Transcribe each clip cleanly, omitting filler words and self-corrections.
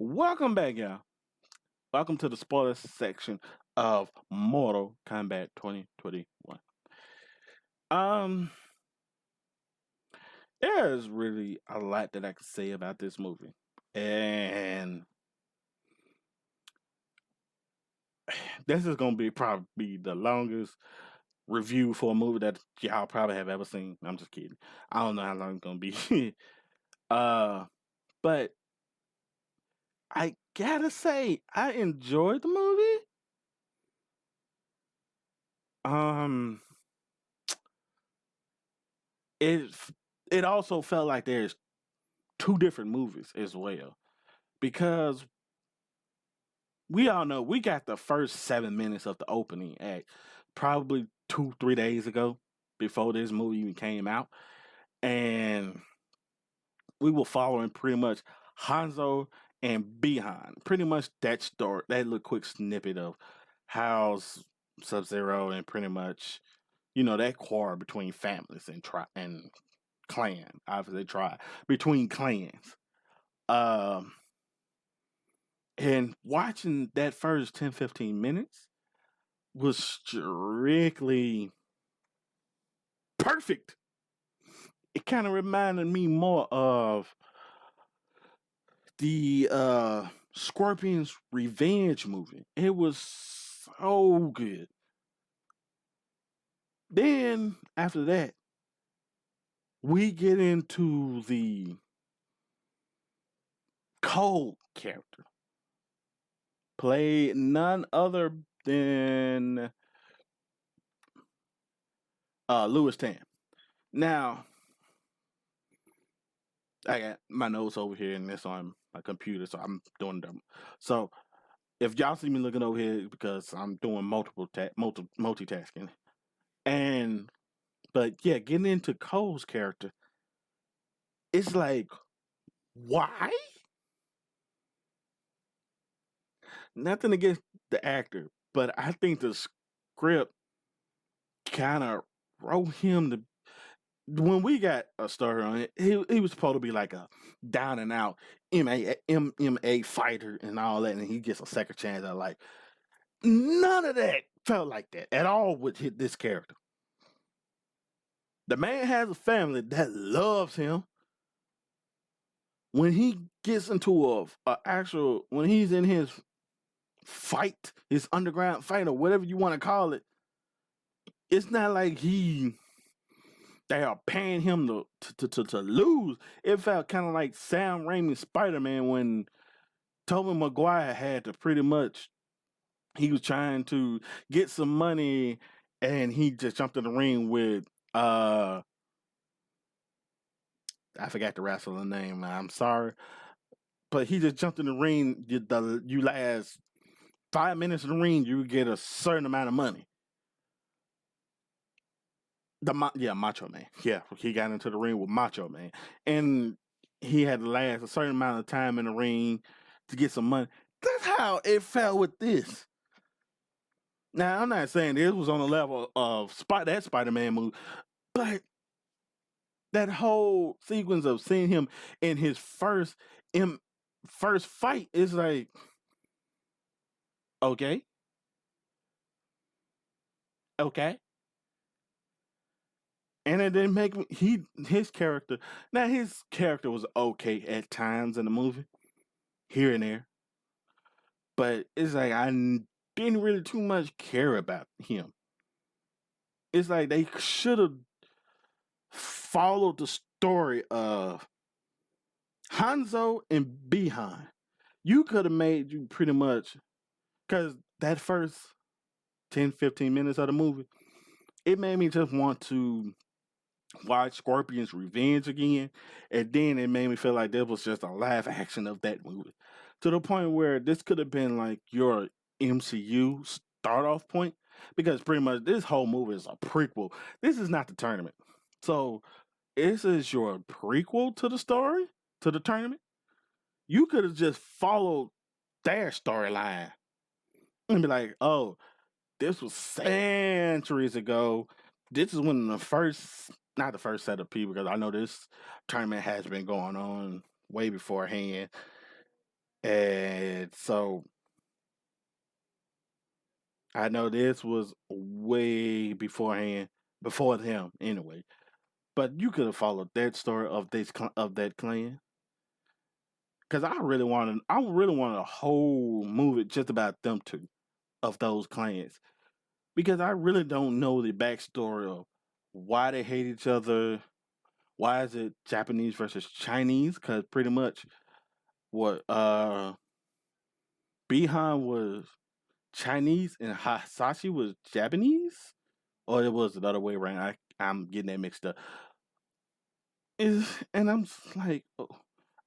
Welcome back, y'all. Welcome to the spoiler section of Mortal Kombat 2021. Um, there's really a lot that I could say about this movie, and this is gonna be probably the longest review for a movie that y'all probably have ever seen. I'm just kidding. I don't know how long it's gonna be. uh, but I gotta say, I enjoyed the movie. Um, it it also felt like there's two different movies as well because we all know we got the first 7 minutes of the opening act probably 2 3 days ago before this movie even came out, and we were following pretty much Hanzo and Bihan, pretty much that story, that little quick snippet of how's Sub Zero and pretty much that quarrel between families and clan. Obviously, they try between clans. Um, And watching that first 10, 15 minutes was strictly perfect. It kind of reminded me more of the Scorpion's Revenge movie. It was so good. Then after that, we get into the Cole character, played none other than Louis Tan. Now, I got my notes over here and it's on my computer, so I'm doing them. So if y'all see me looking over here, because I'm doing multitasking, and but yeah, getting into Cole's character, it's like why? Nothing against the actor, but I think the script kind of wrote him to. When we got a starter on it, he was supposed to be like a down and out MMA fighter and all that, and he gets a second chance at life. None of that felt like that at all with this character. The man has a family that loves him. When he gets into when he's in his fight, his underground fight or whatever you want to call it, it's not like they are paying him to lose. It felt kind of like Sam Raimi's Spider-Man when Tobey Maguire had to pretty much, he was trying to get some money and he just jumped in the ring with I forgot the wrestler name. I'm sorry, but he just jumped in the ring. You last 5 minutes in the ring, you get a certain amount of money. Macho Man. Yeah, he got into the ring with Macho Man, and he had to last a certain amount of time in the ring to get some money. That's how it felt with this. Now, I'm not saying this was on the level of that Spider-Man movie, but that whole sequence of seeing him in his first fight is like, okay, okay. And it didn't make me his character. Now his character was okay at times in the movie, here and there. But it's like didn't really too much care about him. It's like they should have followed the story of Hanzo and Bihan. You could have made you pretty much, because that first 10, 15 minutes of the movie, it made me just want to watch Scorpion's Revenge again, and then it made me feel like there was just a live action of that movie, to the point where this could have been like your MCU start off point, because pretty much this whole movie is a prequel. This is not the tournament, so this is your prequel to the story, to the tournament. You could have just followed their storyline and be like, oh, this was centuries ago. This is when not the first set of people, because I know this tournament has been going on way beforehand. And so I know this was way beforehand, before him anyway. But you could have followed that story of of that clan, because I really wanted a whole movie just about them two of those clans, because I really don't know the backstory of why they hate each other. Why is it Japanese versus Chinese? Because pretty much what Bihan was Chinese and Hasashi was Japanese, or it was the other way around. I'm getting that mixed up. And I'm just like, oh,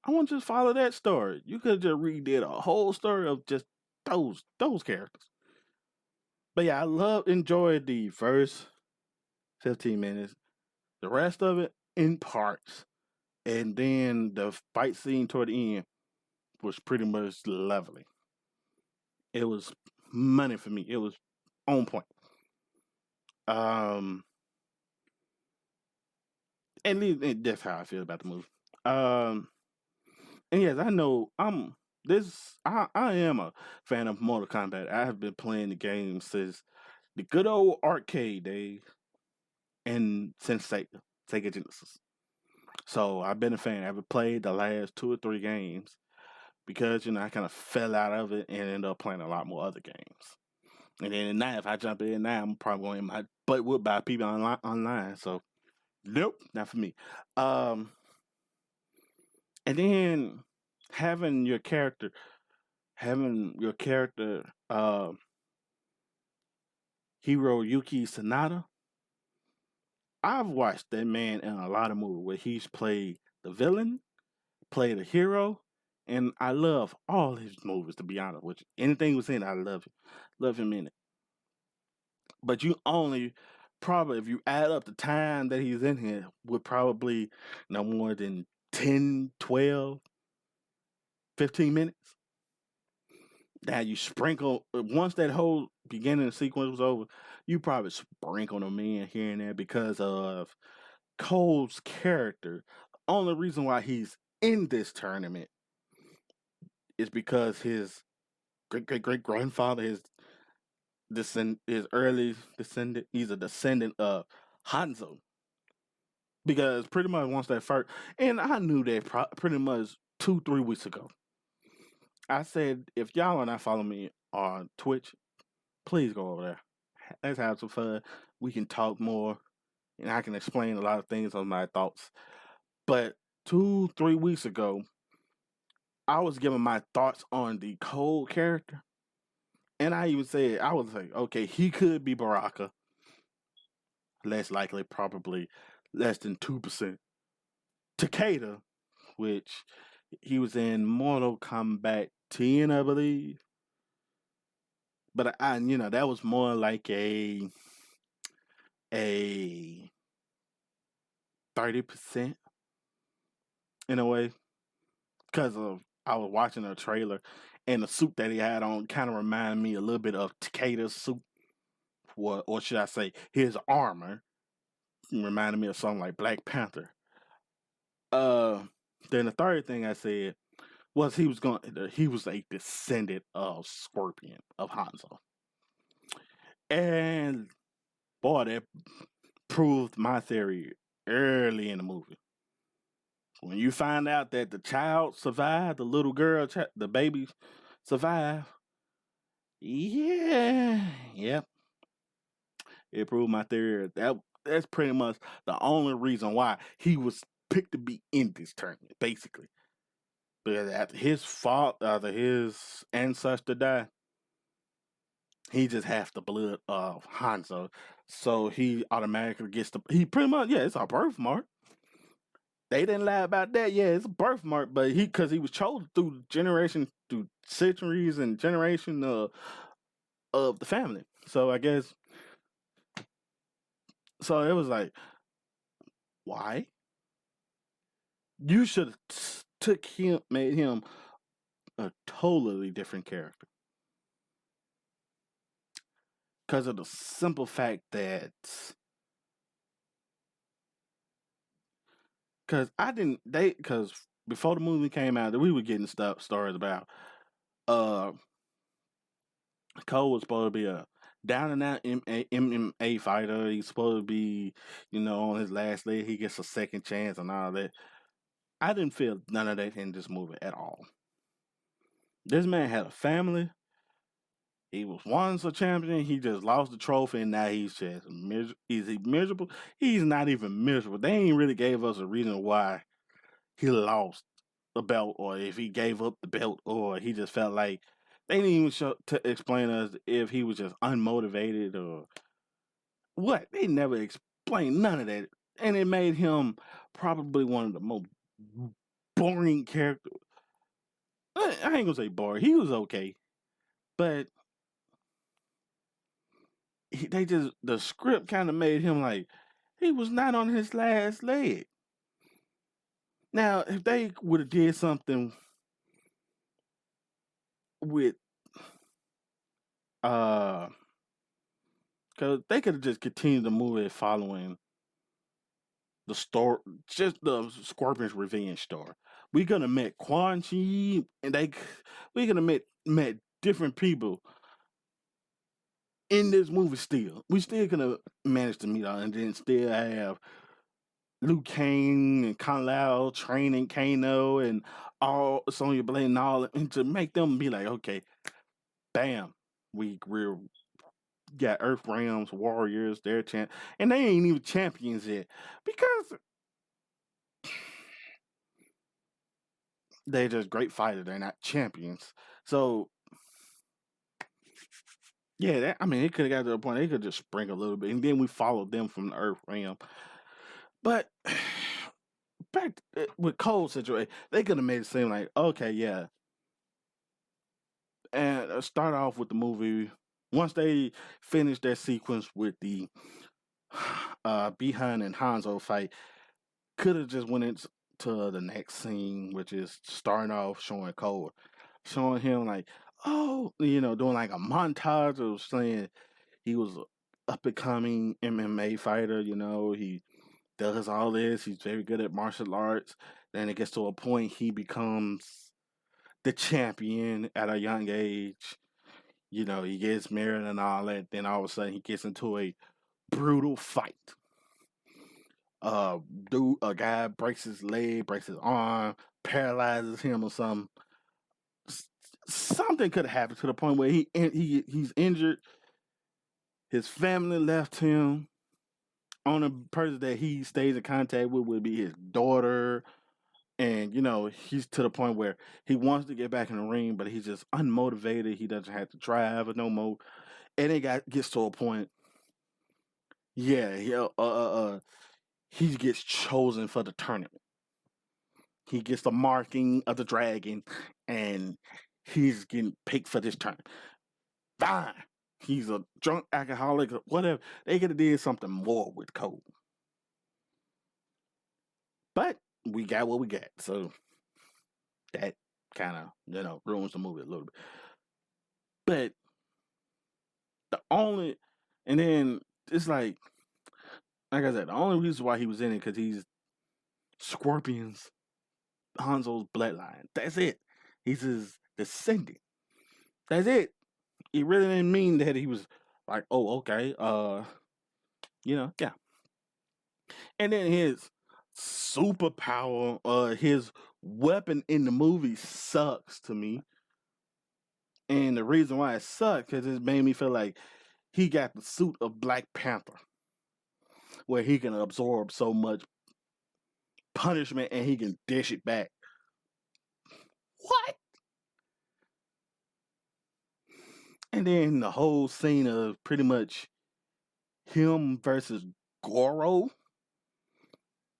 I want to just follow that story. You could just redid a whole story of just those characters. But yeah, enjoyed the first 15 minutes. The rest of it in parts, and then the fight scene toward the end was pretty much lovely. It was money for me. It was on point. Um, and that's how I feel about the movie. Um, and yes, I know I am a fan of Mortal Kombat. I have been playing the game since the good old arcade days and since Sega Genesis. So I've been a fan. I've played the last 2 or 3 games because I kind of fell out of it and ended up playing a lot more other games. And then now, if I jump in now, I'm probably going to my butt whooped by people online. So nope, not for me. Um, and then having your character, having your character, Hiroyuki Sanada. I've watched that man in a lot of movies where he's played the villain, played the hero, and I love all his movies. To be honest with you, anything he was in, I love him in it. But you only probably, if you add up the time that he's in here, would probably no more than 10, 12, 15 minutes. Now you sprinkle once that whole beginning sequence was over, you probably sprinkle them in here and there because of Cole's character. Only reason why he's in this tournament is because his great grandfather, his early descendant, he's a descendant of Hanzo. Because pretty much once that first, and I knew that pretty much 2 3 weeks ago. I said, if y'all are not following me on Twitch, please go over there. Let's have some fun. We can talk more, and I can explain a lot of things on my thoughts. But 2 3 weeks ago, I was giving my thoughts on the Cole character, and I even said I was like, okay, he could be Baraka. Less likely, probably less than 2%. Takeda, which he was in Mortal Kombat 10, I believe. But that was more like a 30% in a way, because of I was watching a trailer, and the suit that he had on kind of reminded me a little bit of Takeda's suit, or should I say his armor reminded me of something like Black Panther. Uh, then the third thing I said was he was a descendant of Scorpion of Hanzo, and boy, that proved my theory early in the movie. When you find out that the child survived, the little girl, the baby survived, yep, it proved my theory. That's pretty much the only reason why he was picked to be in this tournament, basically. Because after his ancestor died, he just has the blood of Hanzo, so he automatically gets he pretty much, yeah, it's a birthmark. They didn't lie about that. Yeah, it's a birthmark, but because he was chosen through centuries and generation of the family. So I guess so. It was like, why? You should have made him a totally different character, because of the simple fact that because before the movie came out, that we were getting stories about uh Cole was supposed to be a down and out MMA fighter. He's supposed to be, on his last leg. He gets a second chance and all that. I didn't feel none of that in this movie at all. This man had a family. He was once a champion. He just lost the trophy, and now he's just is he miserable? He's not even miserable. They ain't really gave us a reason why he lost the belt, or if he gave up the belt, or he just felt like they didn't even show to explain us if he was just unmotivated or what. They never explained none of that, and it made him probably one of the most boring characters. I ain't gonna say boring. He was okay, but they just the script kind of made him like he was not on his last leg. Now, if they would have did something with uh, cause they could have just continued the movie following the story, just the Scorpion's revenge story. We could have met Quan Chi, and we could have met different people in this movie. Still, we still could have managed to meet all, and then still have Liu Kang and Kang Lao training Kano and all Sonya Blade and all, and to make them be like, okay, bam, we're got Earth Realms Warriors, they're and they ain't even champions yet because they're just great fighters. They're not champions. So yeah, I mean, it could have got to a point they could just sprinkle a little bit, and then we followed them from the Earth Realm. But back with Cold situation, they could have made it seem like okay, yeah, and start off with the movie once they finish their sequence with the Bihan and Hanzo fight. Could have just went into the next scene, which is starting off showing Cole, showing him like, oh, doing like a montage of saying he was a up and coming MMA fighter. He does all this. He's very good at martial arts. Then it gets to a point he becomes the champion at a young age. He gets married and all that. Then all of a sudden he gets into a brutal fight. uh a guy breaks his leg, breaks his arm, paralyzes him or something. Something could have happened to the point where he's injured. His family left him. Only person that he stays in contact with would be his daughter. And he's to the point where he wants to get back in the ring, but he's just unmotivated. He doesn't have to drive or no more. And it gets to a point. Yeah, he gets chosen for the tournament. He gets the marking of the dragon, and he's getting picked for this tournament. Fine. He's a drunk alcoholic or whatever. They could have did something more with Cole. But we got what we got. So that kind of, ruins the movie a little bit. But and then it's like I said, the only reason why he was in it because he's Scorpion's Hanzo's bloodline. That's it. He's his descendant. That's it. He really didn't mean that he was like, oh, okay, yeah. And then his superpower, his weapon in the movie sucks to me. And the reason why it sucks because it made me feel like he got the suit of Black Panther, where he can absorb so much punishment and he can dish it back. What? And then the whole scene of pretty much him versus Goro.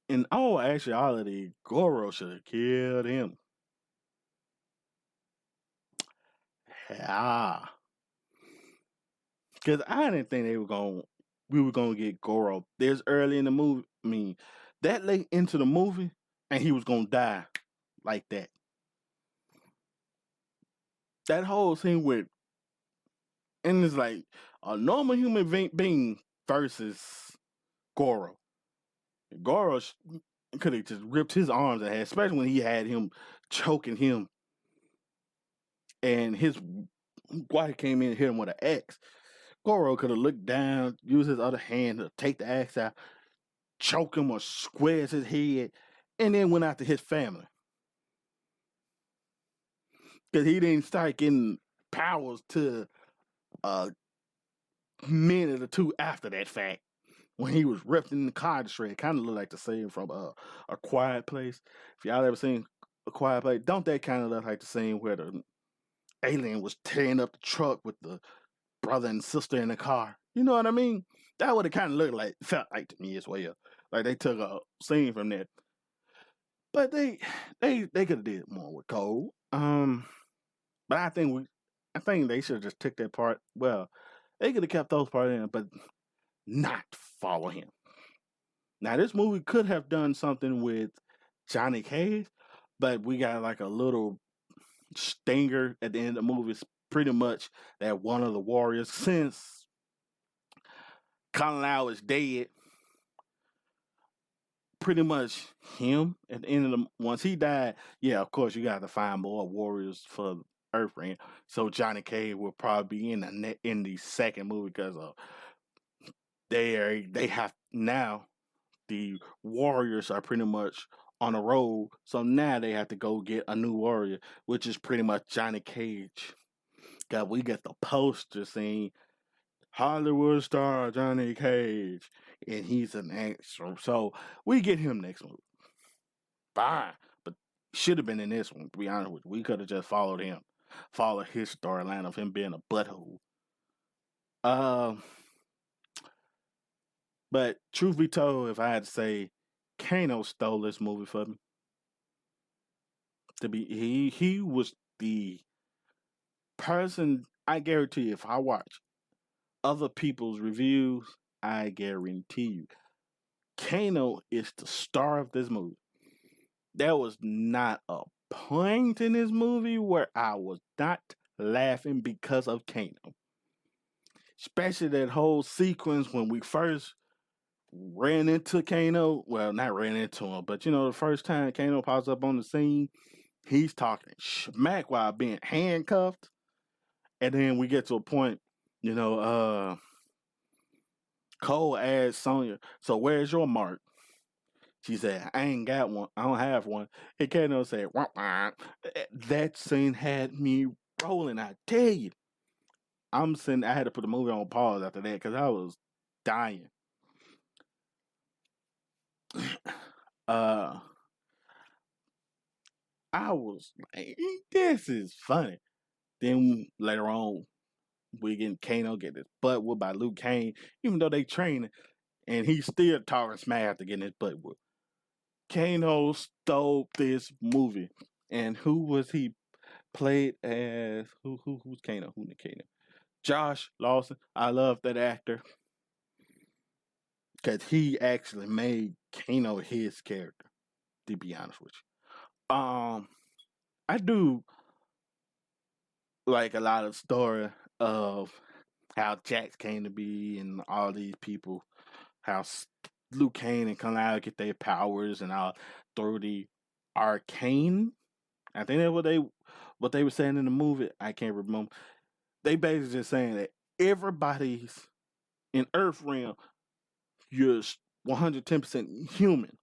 In all actuality, Goro should have killed him. Yeah. Because I didn't think we were gonna get Goro this early in the movie. I mean, that late into the movie, and he was gonna die like that. That whole scene with, and it's like a normal human being versus Goro. Goro, could have just ripped his arms in half, especially when he had him choking him, and his wife came in and hit him with an axe. Goro could have looked down, used his other hand to take the axe out, choke him or squares his head, and then went after his family. Because he didn't start getting powers to a minute or two after that fact. When he was ripped in the car to shred, kind of looked like the scene from A Quiet Place. If y'all ever seen A Quiet Place, don't that kind of look like the scene where the alien was tearing up the truck with the brother and sister in the car? You know what I mean? That would have kind of looked like, felt like to me as well. Like they took a scene from that, but they could have did more with Cole. But I think they should have just took that part. Well, they could have kept those parts in, but not follow him. Now, this movie could have done something with Johnny Cage, but we got like a little stinger at the end of the movie. It's pretty much that one of the warriors, since Kano is dead, pretty much him at the end of the once he died, yeah, of course you got to find more warriors for Earth Ring. So Johnny Cage will probably be in the second movie because they have now the warriors are pretty much on a roll. So now they have to go get a new warrior, which is pretty much Johnny Cage. God, we get the poster saying Hollywood star Johnny Cage, and he's an actor. So we get him next movie. Fine. But should have been in this one, to be honest with you. We could have just followed him. Followed his storyline of him being a butthole. But truth be told, if I had to say, Kano stole this movie for me. He was the person. I guarantee you, if I watch other people's reviews, I guarantee you, Kano is the star of this movie. There was not a point in this movie where I was not laughing because of Kano. Especially that whole sequence when we first ran into Kano. Well, not ran into him, but the first time Kano pops up on the scene, he's talking smack while being handcuffed. And then we get to a point, Cole asked Sonya, so where's your mark? She said, I ain't got one. I don't have one. And Kano said, wah, wah. That scene had me rolling. I tell you. I had to put the movie on pause after that because I was dying. I was like, this is funny. Then later on, we get Kano get his butt whooped by Liu Kang, even though they training, and he's still talking smack after getting his butt whooped. Kano stole this movie, and who was he played as? Who's Kano? Who's Kano? Josh Lawson. I love that actor because he actually made Kano his character. To be honest with you, I do like a lot of story of how Jax came to be and all these people, how Liu Kang and Kano get their powers and all through the arcane. I think that's what they were saying in the movie. I can't remember. They basically just saying that everybody's in Earth Realm, you're 110% human.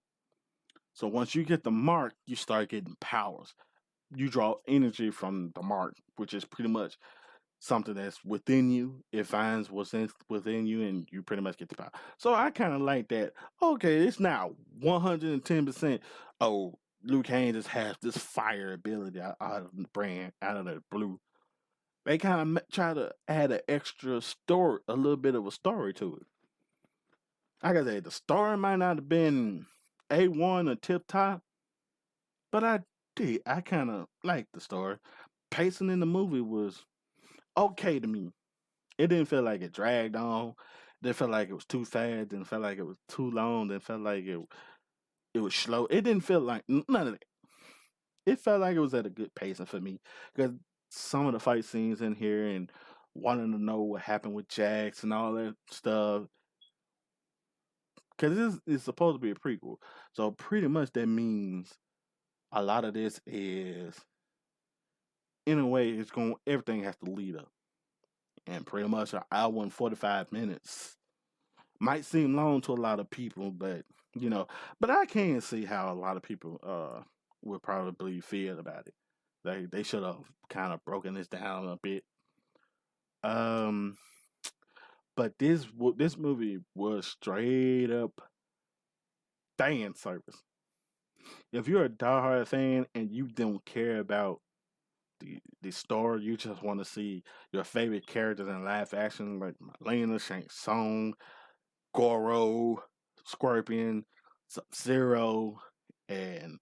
So once you get the mark, you start getting powers. You draw energy from the mark, which is pretty much something that's within you. It finds what's within you, and you pretty much get the power. So I kind of like that. Okay, it's now 110%. Oh, Liu Kang just has this fire ability out of the brand, out of the blue. They kind of try to add an extra story, a little bit of a story to it. Like I said, the story might not have been A1 or tip top, but I kind of liked the story. Pacing in the movie was okay to me. It didn't feel like it dragged on. It didn't feel like it was too fast. Didn't feel like it was too long. Didn't feel like it was slow. It didn't feel like none of that. It felt like it was at a good pacing for me because some of the fight scenes in here and wanting to know what happened with Jax and all that stuff. because this is supposed to be a prequel. So pretty much that means a lot of this is, in a way, it's going everything has to lead up, and pretty much an hour and 45 minutes might seem long to a lot of people, but you know, but I can see how a lot of people would probably feel about it. They should have kind of broken this down a bit. Um, but this movie was straight up fan service. If you're a diehard fan and you don't care about the story, you just want to see your favorite characters in live action, like Molina, Shang Tsung, Goro, Scorpion, Sub Zero, and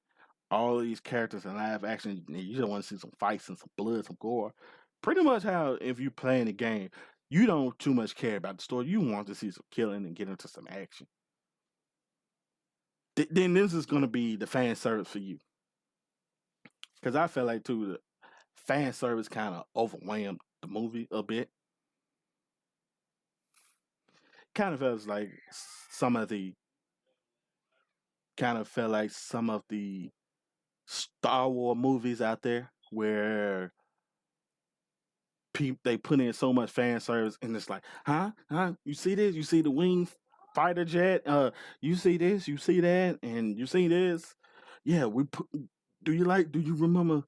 all these characters in live action. And you just want to see some fights and some blood, some gore. Pretty much how if you playing the game, you don't too much care about the story. You want to see some killing and get into some action. Then this is gonna be the fan service for you. Because I feel like too the fan service kind of overwhelmed the movie a bit. Kind of feels like some of the kind of felt like some of the Star Wars movies out there where they put in so much fan service and it's like, huh, you see this? You see the wing fighter jet? You see this? You see that? And you see this? Yeah, we put. Do you like? Do you remember?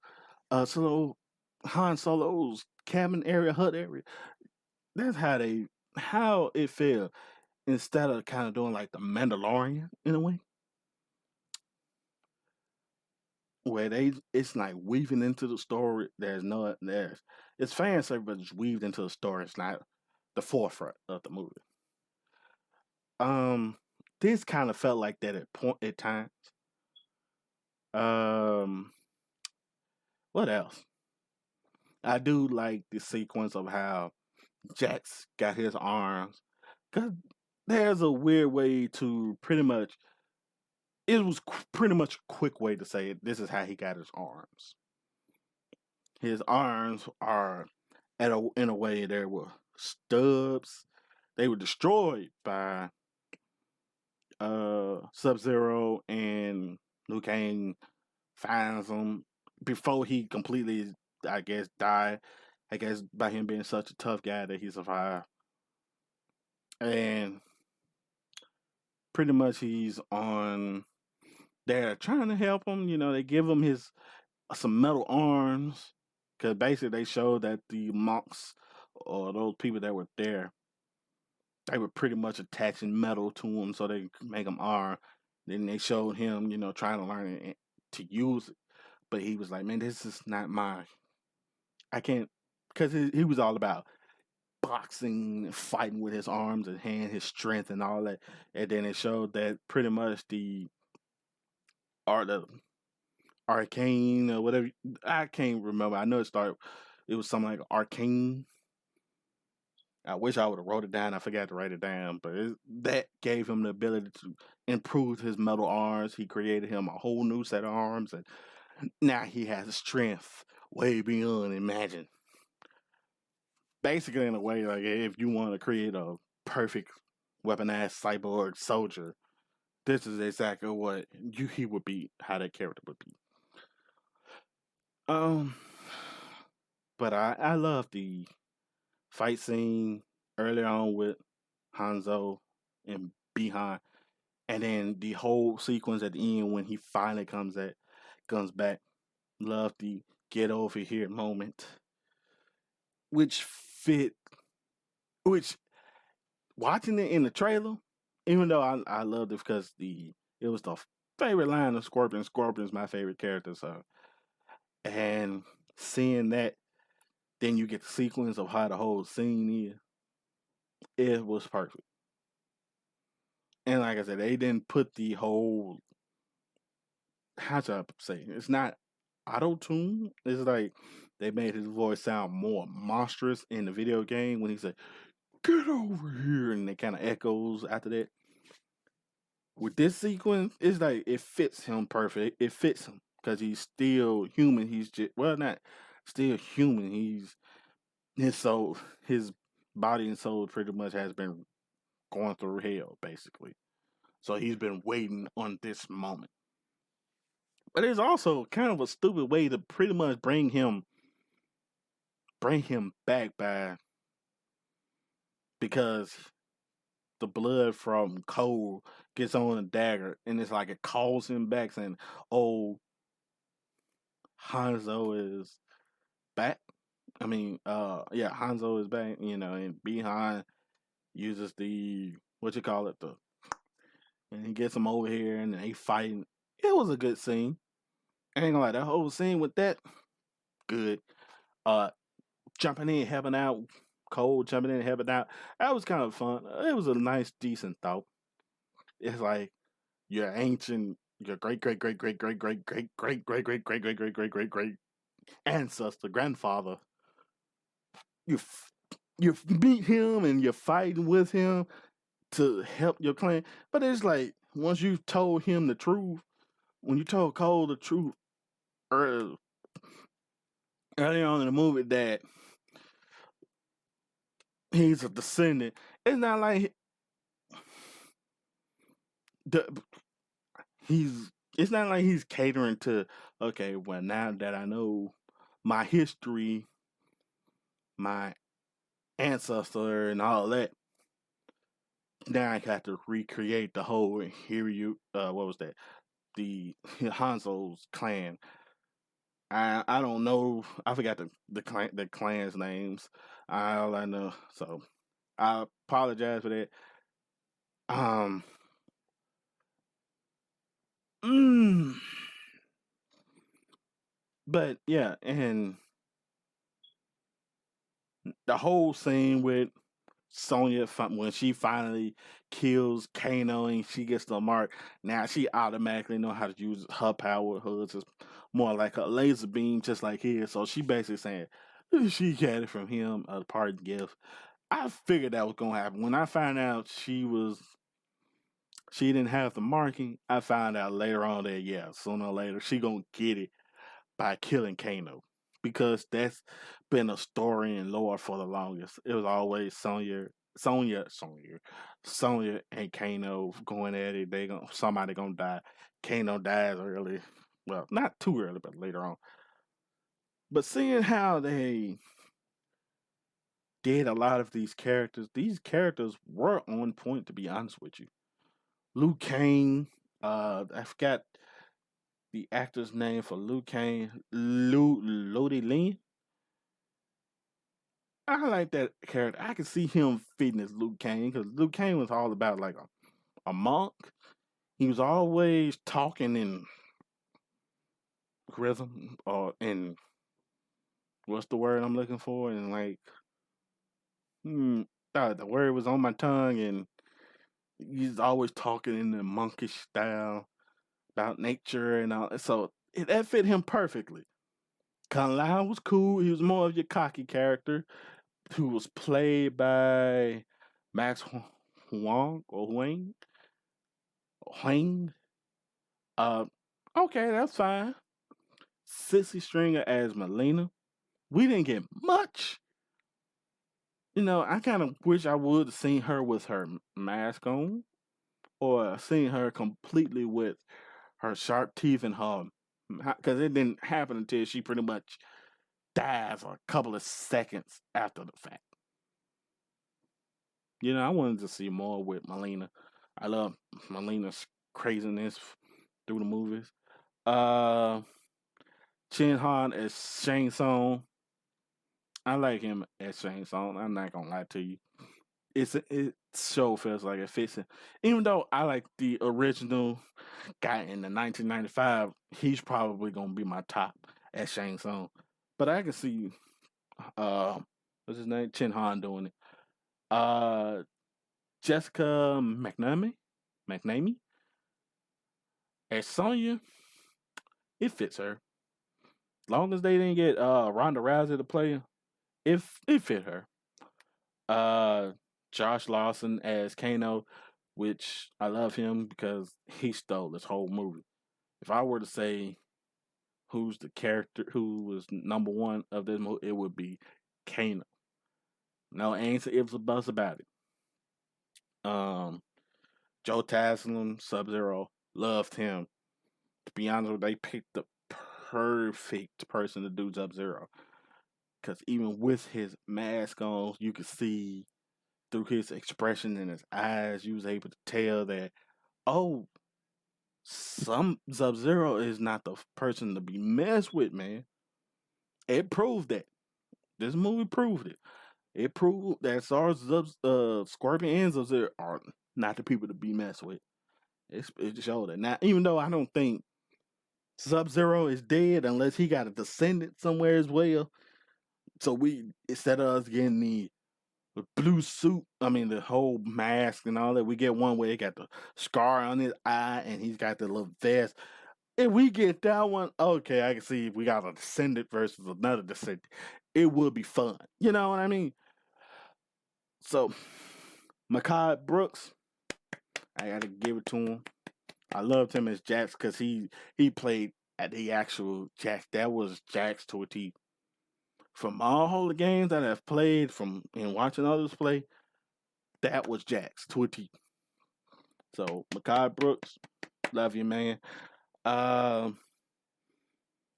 Solo Han Solo's cabin area, hut area. That's how it felt instead of kind of doing like the Mandalorian in a way, where it's like weaving into the story. There's it's fan service, but it's weaved into the story. It's not the forefront of the movie. Um, this kind of felt like that at times. Um, what else? I do like the sequence of how Jax got his arms, cause there's a weird way to pretty much. It was pretty much a quick way to say it. This is how he got his arms. His arms are in a way there were stubs. They were destroyed by Sub Zero, and Liu Kang finds them before he completely, I guess, died. I guess by him being such a tough guy that he survived. And pretty much he's on. They're trying to help him. You know, they give him his some metal arms because basically they showed that the monks or those people that were there, they were pretty much attaching metal to him so they could make him arm. Then they showed him, you know, trying to learn to use it, but he was like, "Man, this is not my. I can't," because he was all about boxing, fighting with his arms and hand, his strength and all that. And then it showed that pretty much the art of arcane or whatever. I can't remember. I know it started. It was something like arcane. I wish I would have wrote it down. I forgot to write it down, but that gave him the ability to improve his metal arms. He created him a whole new set of arms, and now he has strength way beyond imagine. Basically, in a way, like if you want to create a perfect weaponized cyborg soldier, this is exactly what he would be. How that character would be. Um, but I love the fight scene early on with Hanzo and Bihan, and then the whole sequence at the end when he finally comes back. Love the get over here moment, which fit, which watching it in the trailer, even though I loved it because it was the favorite line of Scorpion. Scorpion's my favorite character, so and seeing that, then you get the sequence of how the whole scene is. It was perfect. And like I said, they didn't put the whole how should I say it's not auto tune. It's like they made his voice sound more monstrous in the video game when he said, "Get over here," and it kind of echoes after that. With this sequence, it's like it fits him perfect. It fits him because he's still human. He's just not still human. He's his soul, his body and soul pretty much has been going through hell basically. So he's been waiting on this moment. But it's also kind of a stupid way to pretty much bring him back by because the blood from Cole gets on the dagger and it's like it calls him back saying, "Oh, Hanzo is back." I mean, yeah, Hanzo is back, and Behind uses the what you call it, and he gets him over here and they fighting. It was a good scene. I ain't gonna lie, that whole scene with that, good. Uh Jumping in, helping out, Cole jumping in, helping out. That was kind of fun. It was a nice, decent thought. It's like your ancient, your great, great, great, great, great, great, great, great, great, great, great, great, great, great, great, great ancestor, grandfather. You you meet him and you're fighting with him to help your clan. But it's like once you told him the truth, when you told Cole the truth early, early on in the movie that he's a descendant, it's not like the he's it's not like he's catering to, okay, well, now that I know my history, my ancestor and all that, now I have to recreate the whole Hiryu, what was that, the Hanzo's clan. I don't know, I forgot the clan's names. All I know, so I apologize for that. um mm, but yeah, and the whole scene with Sonya, when she finally kills Kano and she gets the mark, now she automatically know how to use her power. Hers is more like a laser beam, just like his. So she basically saying she got it from him, a parting gift. I figured that was gonna happen. When I found out she didn't have the marking, I found out later on that yeah, sooner or later she gonna get it by killing Kano. Because that's been a story in lore for the longest. It was always Sonya and Kano going at it. Somebody gonna die. Kano dies early. Well, not too early, but later on. But seeing how they did a lot of these characters were on point. To be honest with you, Liu Kang. I forgot the actor's name for Liu Kang. Lodi Lin. I like that character. I can see him fitting as Liu Kang because Liu Kang was all about like a monk. He was always talking in rhythm or in what's the word I'm looking for? And like, hmm, the word was on my tongue, and he's always talking in the monkish style about nature and all. So that fit him perfectly. Kung Lao was cool. He was more of your cocky character who was played by Max Huang or Huang. Huang. Uh, okay, that's fine. Sissy Stringer as Molina. We didn't get much. I kind of wish I would have seen her with her mask on, or seen her completely with her sharp teeth and her, because it didn't happen until she pretty much dies a couple of seconds after the fact. I wanted to see more with Molina. I love Molina's craziness through the movies. Uh, Chin Han as Shang Tsung. I like him as Shang Tsung. I'm not gonna lie to you. It show feels like it fits him. Even though I like the original guy in the 1995, he's probably gonna be my top as Shang Tsung. But I can see uh what's his name? Chin Han doing it. Uh Jessica McNamee as Sonya, it fits her. Long as they didn't get Ronda Rousey to play, it fit her. Uh, Josh Lawson as Kano, which I love him because he stole this whole movie. If I were to say who's the character who was number one of this movie, it would be Kano. No ain't ifs or buts about it. Um, Joe Taslim, Sub-Zero, loved him. To be honest, they picked the perfect person to do Sub-Zero. Because even with his mask on, you could see through his expression in his eyes, you was able to tell that, oh, some Sub-Zero is not the person to be messed with, man. It proved that. This movie proved it. It proved that Scorpion and Sub-Zero are not the people to be messed with. It showed it. Now, even though I don't think Sub-Zero is dead unless he got a descendant somewhere as well. So instead of us getting the blue suit, I mean the whole mask and all that, we get one where he got the scar on his eye and he's got the little vest. If we get that one, okay, I can see if we got a descendant versus another descendant, it would be fun. You know what I mean? So, Mehcad Brooks, I gotta give it to him. I loved him as Jax because he played at the actual Jax. That was Jax to a T. From all the games that I've played, from and watching others play, that was Jax to a T. So, Mehcad Brooks, love you, man. Um,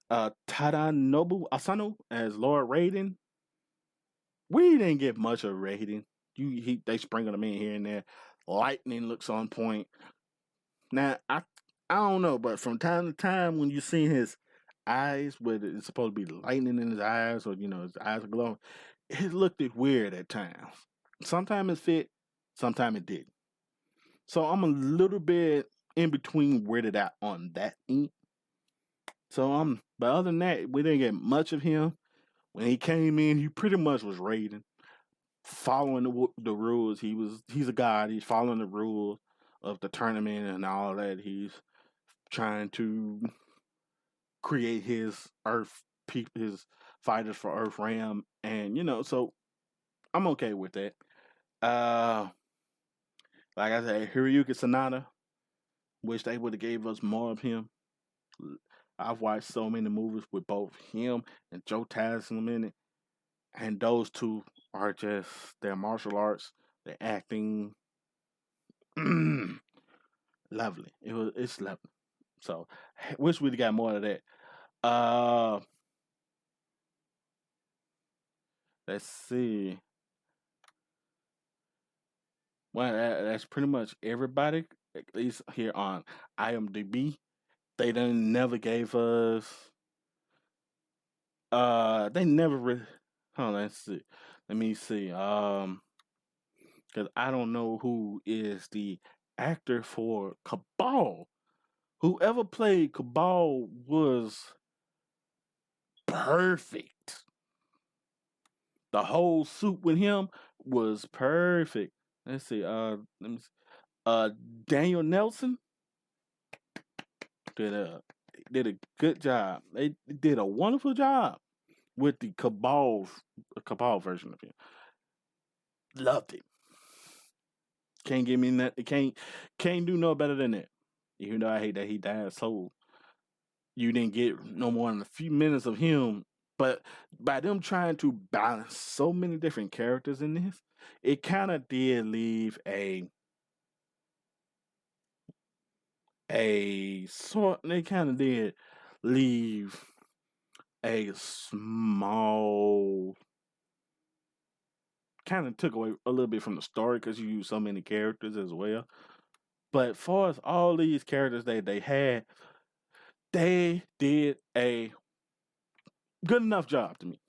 Tada Nobu Asano as Lord Raiden. We didn't get much of Raiden. They sprinkle him in here and there. Lightning looks on point. Now I don't know, but from time to time when you see his eyes, whether it's supposed to be lightning in his eyes or his eyes are glowing, it looked weird at times. Sometimes it fit, sometimes it didn't. So I'm a little bit in between weirded out on that end. So but other than that, we didn't get much of him. When he came in, he pretty much was Raiden, following the rules. He's a god. He's following the rules of the tournament and all that. He's trying to create his his fighters for Earth Ram, and so I'm okay with that. Uh, like I said, Hiroyuki Sanada. Wish they would have gave us more of him. I've watched so many movies with both him and Joe Taslim in it, and those two are just their martial arts, their acting, lovely. It's lovely. So wish we'd got more of that. Uh, let's see. Well, that's pretty much everybody, at least here on IMDb. They done never gave us. They never really. Hold on, let's see. Let me see. Because I don't know who is the actor for Cabal. Whoever played Cabal was perfect. The whole suit with him was perfect. Let's see. Let me see. Daniel Nelson did a good job. They did a wonderful job with the Cabal version of him. Loved it. Can't give me that. Can't do no better than that. Even though I hate that he died so you didn't get no more than a few minutes of him. But by them trying to balance so many different characters in this, it kind of did leave a sort. They kind of did leave a small. Kind of took away a little bit from the story because you use so many characters as well. But far as all these characters they had, they did a good enough job to me.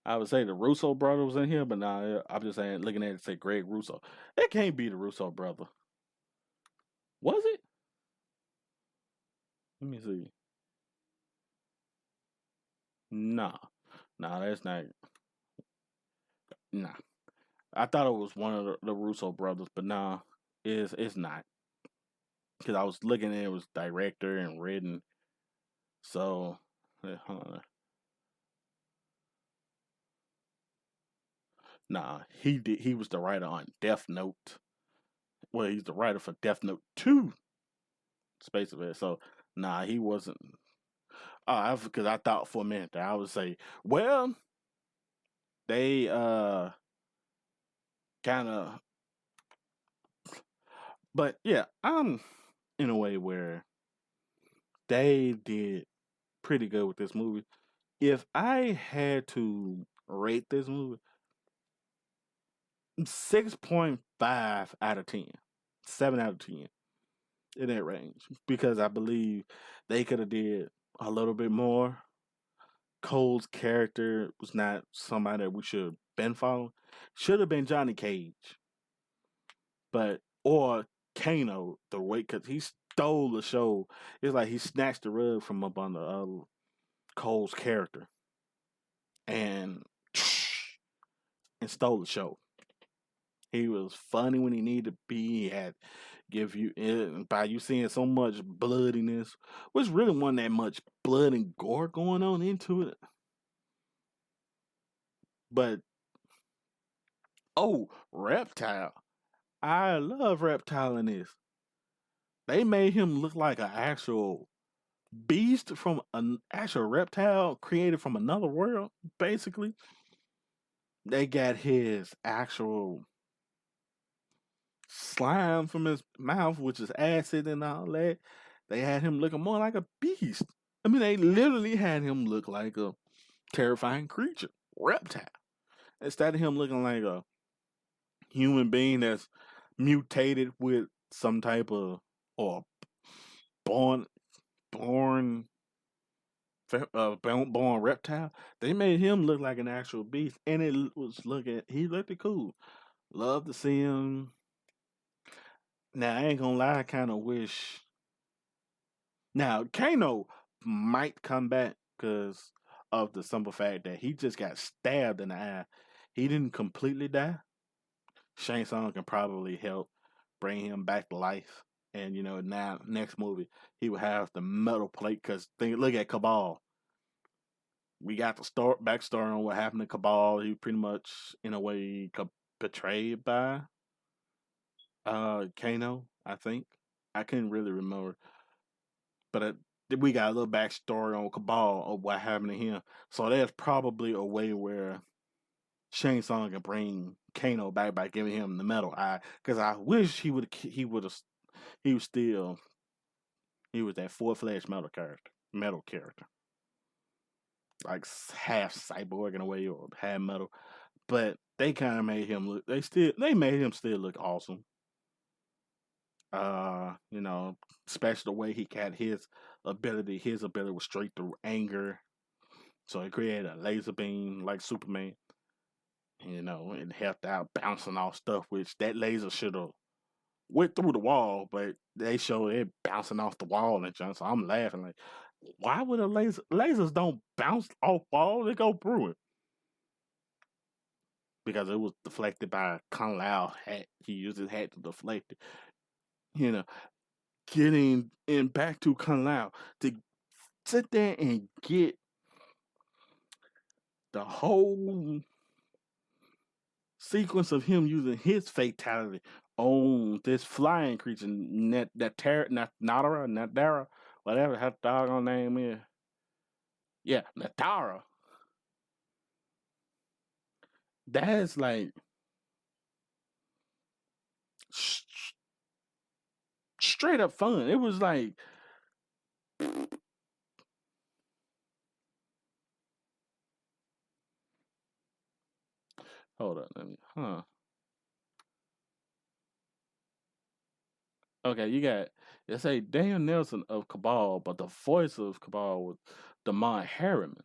I would say the Russo brother was in here, but nah, I'm just saying, looking at it, say Greg Russo. It can't be the Russo brother. Was it? Let me see. Nah. Nah, that's not. Nah. I thought it was one of the Russo brothers, but nah, it's not. Because I was looking at it was director and written. So, hold on. Nah, he did. He was the writer on Death Note. Well, he's the writer for Death Note 2, Space of It. So, nah, he wasn't. Because I thought for a minute that I would say, well, they kind of But yeah, I'm in a way where they did pretty good with this movie. If I had to rate this movie, 6.5 out of 10, 7 out of 10 in that range, because I believe they could have did a little bit more. Cole's character was not somebody that we should have been following. Should have been Johnny Cage, but or Kano the way because he stole the show. It's like he snatched the rug from up on the Cole's character and and stole the show. He was funny when he needed to be. He had give you by you seeing so much bloodiness, which really wasn't that much blood and gore going on into it. But oh, Reptile. I love Reptile in this. They made him look like an actual beast from an actual reptile created from another world, basically. They got his actual slime from his mouth, which is acid and all that. They had him looking more like a beast. I mean, they literally had him look like a terrifying creature, reptile. Instead of him looking like a human being that's mutated with some type of or born born born reptile, they made him look like an actual beast, and he looked cool. Love to see him. Now I ain't gonna lie, I kind of wish. Now Kano might come back because of the simple fact that he just got stabbed in the eye. He didn't completely die. Shang Tsung can probably help bring him back to life. And now next movie he will have the metal plate because look at Cabal. We got the backstory on what happened to Cabal. He pretty much in a way betrayed by Kano. I think I couldn't really remember, but we got a little backstory on Cabal of what happened to him. So there's probably a way where Shang Tsung can bring Kano back by giving him the metal eye. Because I wish he was still he was that full fledged metal character, like half cyborg in a way or half metal. But they kind of made him look. They made him still look awesome. You know, especially the way he had his ability. His ability was straight through anger, so he created a laser beam like Superman. And helped out bouncing off stuff, which that laser should have went through the wall, but they showed it bouncing off the wall and junk. So I'm laughing like, why would lasers don't bounce off wall? They go through it because it was deflected by Kung Lao hat. He used his hat to deflect it. You know, getting in back to Kung Lao to sit there and get the whole sequence of him using his fatality on this flying creature, Natara, whatever her doggone name is. Yeah, Natara. That's like sh- straight up fun. It was like, hold on, Okay, you got they say Daniel Nelson of Cabal, but the voice of Cabal was Damon Harriman.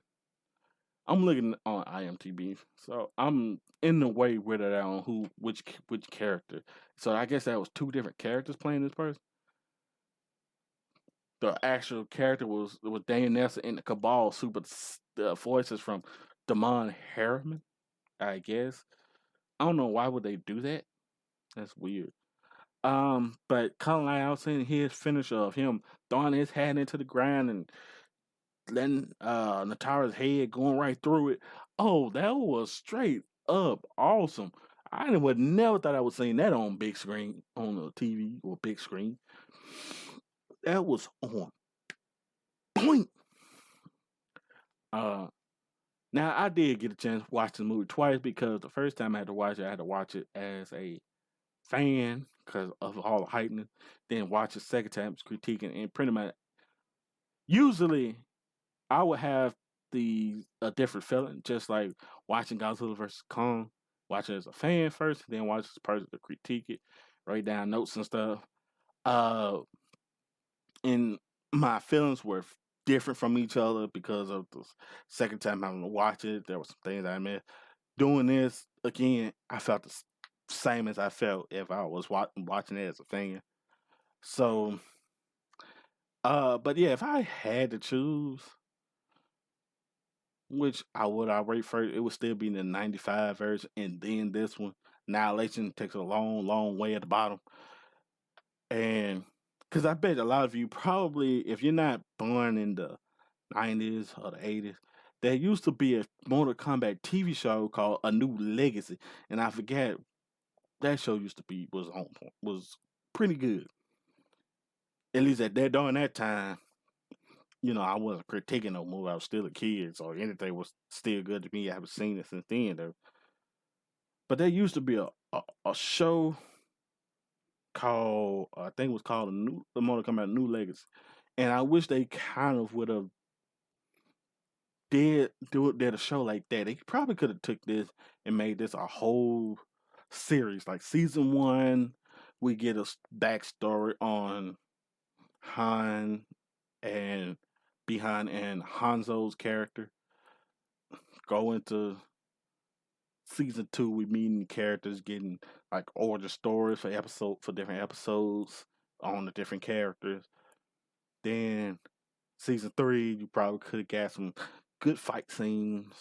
I'm looking on IMDb, so I'm in the way with it on which character. So I guess that was two different characters playing this person. The actual character was Daniel Nelson in the Cabal super voices from Damon Harriman. I guess I don't know why would they do that. That's weird. But Kung Lao seeing his finish of him throwing his hat into the ground and letting Natara's head going right through it. Oh, that was straight up awesome. I would never thought I would see that on big screen, on a TV or big screen. That was on point. Uh, Now I did get a chance to watch the movie twice because the first time I had to watch it as a fan because of all the heightening. Then watch it second time, critiquing, and pretty much usually I would have a different feeling, just like watching Godzilla versus Kong, watching it as a fan first, then watch as a person to critique it, write down notes and stuff. Uh, and my feelings were different from each other because of the second time having to watch it. There were some things I missed. Doing this again, I felt the same as I felt if I was watching it as a fan. So, but yeah, if I had to choose, which I rate first, it would still be the '95 version, and then this one. Annihilation takes a long, long way at the bottom, and because I bet a lot of you probably, if you're not born in the '90s or the '80s, there used to be a Mortal Kombat TV show called A New Legacy, and I forget that show used to be was on point, was pretty good. At least at that during that time, I wasn't critiquing no movie. I was still a kid, so anything was still good to me. I haven't seen it since then, though. But there used to be a show called I think it was called the Mortal Kombat New Legacy, and I wish they kind of would have did a show like that. They probably could have took this and made this a whole series. Like season one, we get a backstory on Han and behind and Hanzo's character. Go into season two, we meeting characters, getting like origin stories for different episodes on the different characters. Then season three, you probably could have got some good fight scenes.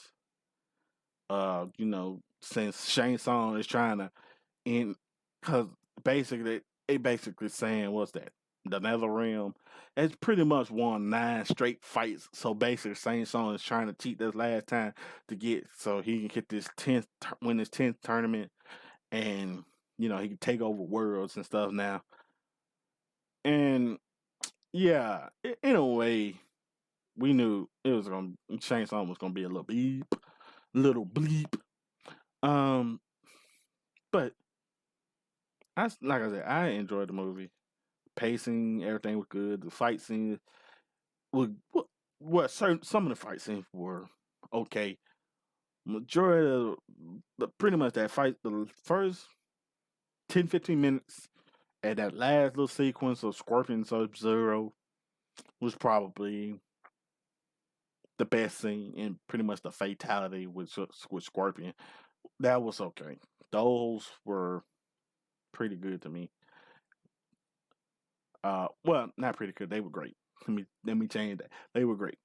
Since Shang Tsung is trying to end, because basically they basically saying what's that? The Nether Realm. It's pretty much won 9 straight fights. So basically, Shang Tsung is trying to cheat this last time to get so he can get this win his 10th tournament, and he can take over worlds and stuff now. And yeah, in a way, we knew it was gonna Shang Tsung was gonna be a little bleep. Um, but like I said, I enjoyed the movie. Pacing, everything was good. The fight scenes were some of the fight scenes were okay. Majority of pretty much that fight, the first 10-15 minutes, and that last little sequence of Scorpion Sub Zero was probably the best scene, and pretty much the fatality with Scorpion. That was okay. Those were pretty good to me. Well, not pretty good. They were great. Let me change that. They were great.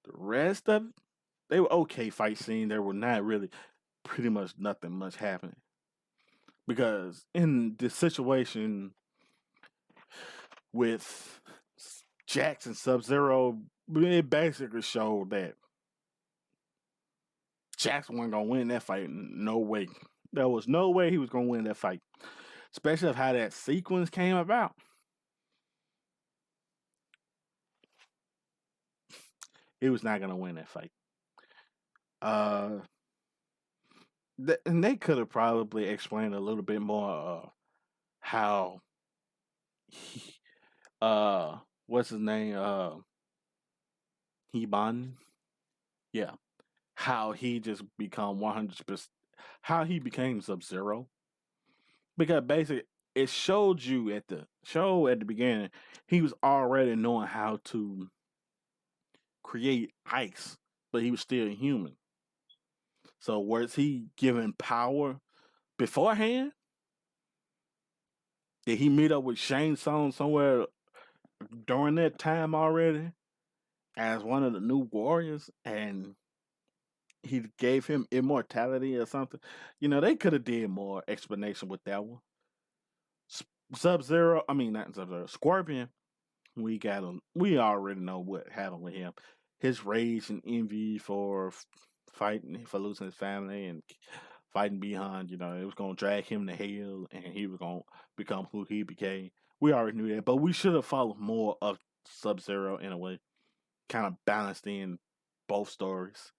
The rest of it, they were okay fight scene. There were not really pretty much nothing much happening. Because in this situation with Jackson Sub Zero, it basically showed that Jackson wasn't gonna win that fight. No way. There was no way he was gonna win that fight. Especially of how that sequence came about. He was not gonna win that fight. Uh, and they could have probably explained a little bit more how he, what's his name? Heban. Yeah, how he just become 100%. How he became Sub Zero. Because basically, it showed you at the beginning, he was already knowing how to create ice, but he was still human. So was he given power beforehand? Did he meet up with Shang Tsung somewhere during that time already as one of the new warriors, and he gave him immortality or something? They could have did more explanation with that one. Sub Zero, I mean not Sub Zero, Scorpion. We got him. We already know what happened with him. His rage and envy for fighting, for losing his family and fighting beyond, it was going to drag him to hell, and he was going to become who he became. We already knew that, but we should have followed more of Sub Zero in a way, kind of balanced in both stories.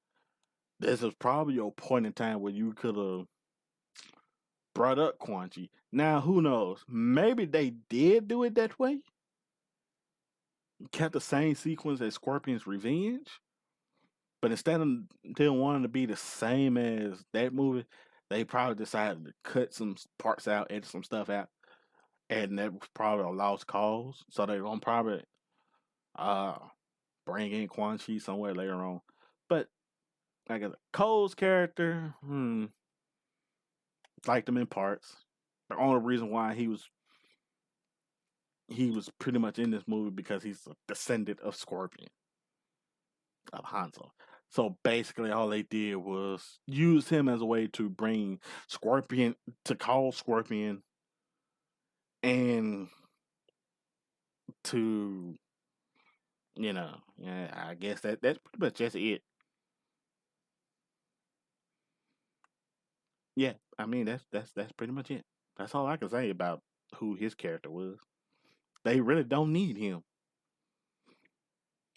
This was probably a point in time where you could have brought up Quan Chi. Now, who knows? Maybe they did do it that way. Kept the same sequence as Scorpion's Revenge. But instead of them wanting to be the same as that movie, they probably decided to cut some parts out, edit some stuff out. And that was probably a lost cause. So they're going to probably uh, bring in Quan Chi somewhere later on. But like Cole's character, liked him in parts. The only reason why he was pretty much in this movie because he's a descendant of Scorpion, of Hanzo. So basically, all they did was use him as a way to bring Scorpion, to call Scorpion, and to, I guess that's pretty much just it. Yeah, I mean that's pretty much it. That's all I can say about who his character was. They really don't need him.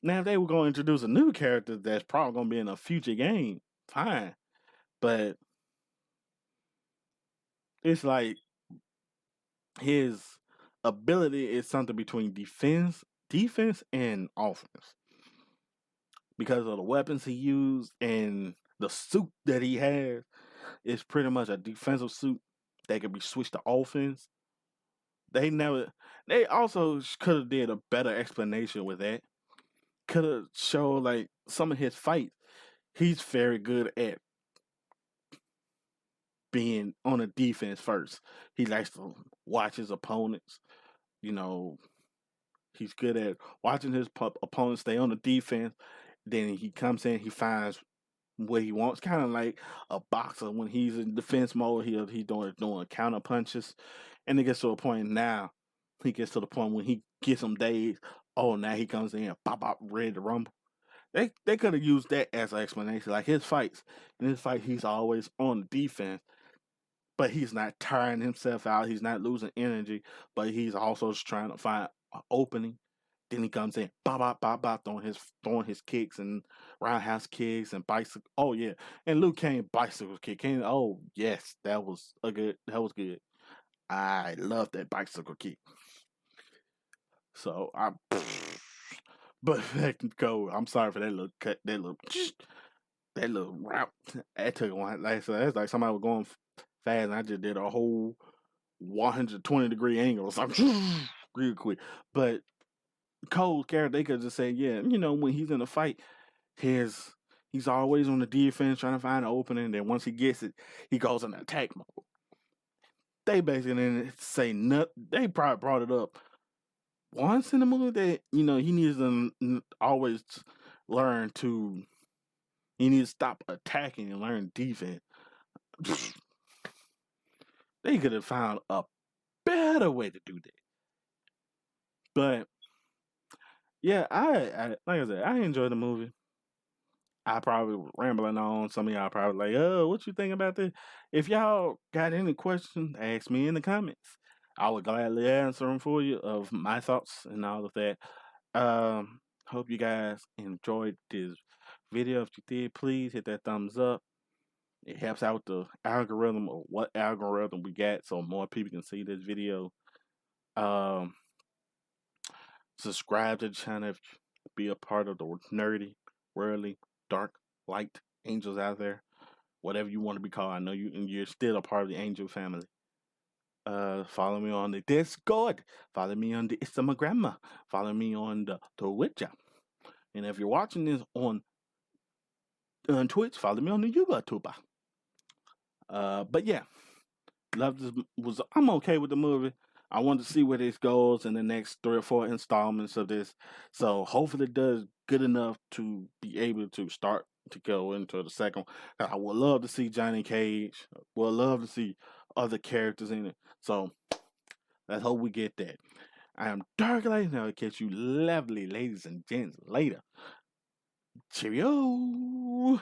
Now, if they were going to introduce a new character that's probably going to be in a future game, fine. But it's like his ability is something between defense and offense. Because of the weapons he used and the suit that he has is pretty much a defensive suit that could be switched to offense. They also could have did a better explanation with that. Could have showed like some of his fights. He's very good at being on the defense first. He likes to watch his opponents. He's good at watching his opponents stay on the defense. Then he comes in, he finds what he wants. Kind of like a boxer when he's in defense mode. He's doing counter punches, and it gets to a point now. He gets to the point when he gets some days. Oh, now he comes in, pop, ready to rumble. They could have used that as an explanation. Like his fights, in his fight, he's always on the defense, but he's not tiring himself out. He's not losing energy, but he's also just trying to find an opening. Then he comes in, bop, throwing his kicks and roundhouse kicks and bicycle. Oh yeah, and Luke Kane bicycle kick. Kane, oh yes, that was good. I love that bicycle kick. So but that can go. I'm sorry for that little cut. That little route. That took one. Like so, that's like somebody was going fast, and I just did a whole 120-degree angle or something real quick. But Cole's character, they could just say, yeah, when he's in a fight, he's always on the defense trying to find an opening. Then once he gets it, he goes in attack mode. They basically didn't say nothing. They probably brought it up once in the movie that he needs to always learn to. He needs to stop attacking and learn defense. They could have found a better way to do that. But yeah, I like I said, I enjoyed the movie. I probably rambling on. Some of y'all probably like, oh, what you think about this? If y'all got any questions, ask me in the comments. I would gladly answer them for you of my thoughts and all of that. Hope you guys enjoyed this video. If you did, please hit that thumbs up. It helps out the algorithm or what algorithm we got so more people can see this video. Subscribe to the channel if you be a part of the nerdy, worldly, dark, light angels out there. Whatever you want to be called. I know you're still a part of the angel family. Follow me on the Discord. Follow me on the Instagram. Follow me on the Twitch. And if you're watching this on Twitch, follow me on the YouTube. But yeah, I'm okay with the movie. I want to see where this goes in the next 3 or 4 installments of this. So hopefully it does good enough to be able to start to go into the second. I would love to see Johnny Cage. Would love to see other characters in it. So let's hope we get that. I am Dark Light, and I'll catch you lovely ladies and gents later. Cheerio!